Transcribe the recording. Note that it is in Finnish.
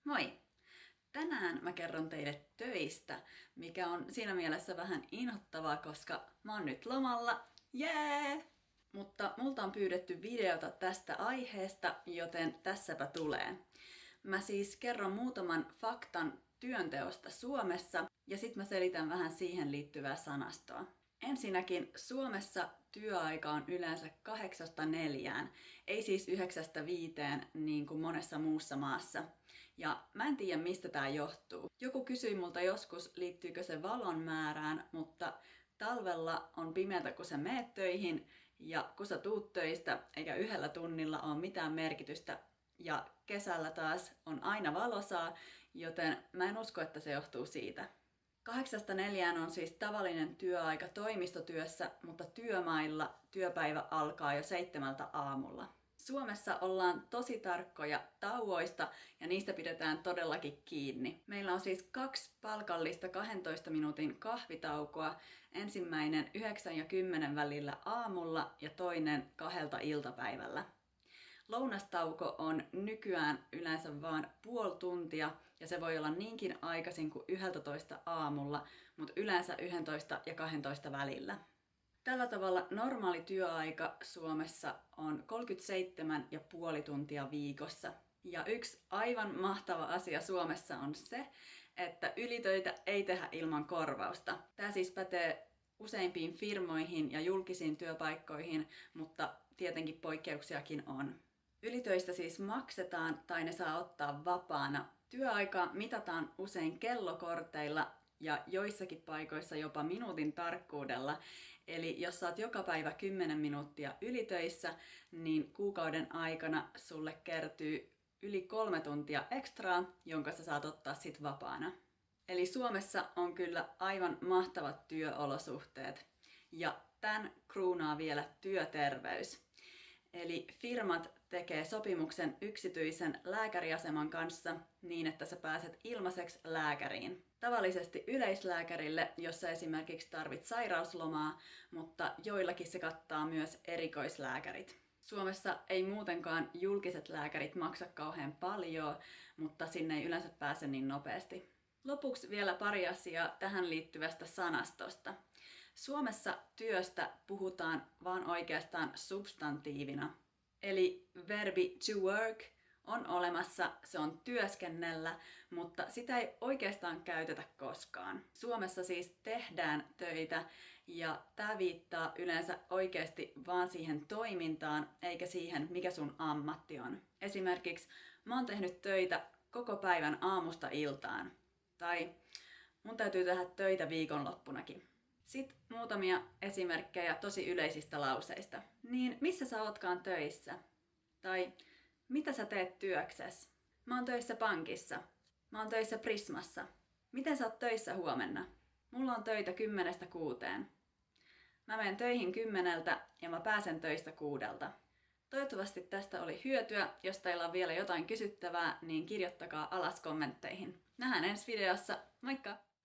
Moi! Tänään mä kerron teille töistä, mikä on siinä mielessä vähän inhottavaa, koska mä oon nyt lomalla. Jee! Mutta multa on pyydetty videota tästä aiheesta, joten tässäpä tulee. Mä siis kerron muutaman faktan työnteosta Suomessa ja sit mä selitän vähän siihen liittyvää sanastoa. Ensinnäkin Suomessa työaika on yleensä 8–4, ei siis 9–5 niin kuin monessa muussa maassa. Ja mä en tiedä mistä tää johtuu. Joku kysyi multa joskus, liittyykö se valon määrään, mutta talvella on pimeätä kun sä meet töihin ja kun sä tuut töistä eikä yhdellä tunnilla ole mitään merkitystä. Ja kesällä taas on aina valosaa, joten mä en usko, että se johtuu siitä. 8–4 on siis tavallinen työaika toimistotyössä, mutta työmailla työpäivä alkaa jo 7 aamulla. Suomessa ollaan tosi tarkkoja tauoista ja niistä pidetään todellakin kiinni. Meillä on siis 2 palkallista 12 minuutin kahvitaukoa, ensimmäinen 9 ja 10 välillä aamulla ja toinen 2 iltapäivällä. Lounastauko on nykyään yleensä vain puoli tuntia ja se voi olla niinkin aikaisin kuin 11 aamulla, mutta yleensä 11 ja 12 välillä. Tällä tavalla normaali työaika Suomessa on 37,5 tuntia viikossa. Ja yksi aivan mahtava asia Suomessa on se, että ylitöitä ei tehdä ilman korvausta. Tämä siis pätee useimpiin firmoihin ja julkisiin työpaikkoihin, mutta tietenkin poikkeuksiakin on. Ylitöistä siis maksetaan tai ne saa ottaa vapaana. Työaikaa mitataan usein kellokorteilla ja joissakin paikoissa jopa minuutin tarkkuudella. Eli jos sä oot joka päivä 10 minuuttia ylitöissä, niin kuukauden aikana sulle kertyy yli 3 tuntia ekstraa, jonka sä saat ottaa sit vapaana. Eli Suomessa on kyllä aivan mahtavat työolosuhteet. Ja tän kruunaa vielä työterveys. Eli firmat tekee sopimuksen yksityisen lääkäriaseman kanssa niin, että sä pääset ilmaiseksi lääkäriin. Tavallisesti yleislääkärille, jos sä esimerkiksi tarvit sairauslomaa, mutta joillakin se kattaa myös erikoislääkärit. Suomessa ei muutenkaan julkiset lääkärit maksa kauhean paljon, mutta sinne ei yleensä pääse niin nopeasti. Lopuksi vielä pari asiaa tähän liittyvästä sanastosta. Suomessa työstä puhutaan vaan oikeastaan substantiivina. Eli verbi to work on olemassa, se on työskennellä, mutta sitä ei oikeastaan käytetä koskaan. Suomessa siis tehdään töitä ja tämä viittaa yleensä oikeasti vaan siihen toimintaan eikä siihen, mikä sun ammatti on. Esimerkiksi mä oon tehnyt töitä koko päivän aamusta iltaan. Tai mun täytyy tehdä töitä viikonloppunakin. Sitten muutamia esimerkkejä tosi yleisistä lauseista. Niin missä sä ootkaan töissä? Tai mitä sä teet työksessä? Mä oon töissä pankissa. Mä oon töissä Prismassa. Miten sä oot töissä huomenna? Mulla on töitä 10–6. Mä menen töihin 10 ja mä pääsen töistä 6. Toivottavasti tästä oli hyötyä. Jos teillä on vielä jotain kysyttävää, niin kirjoittakaa alas kommentteihin. Nähdään ensi videossa. Moikka!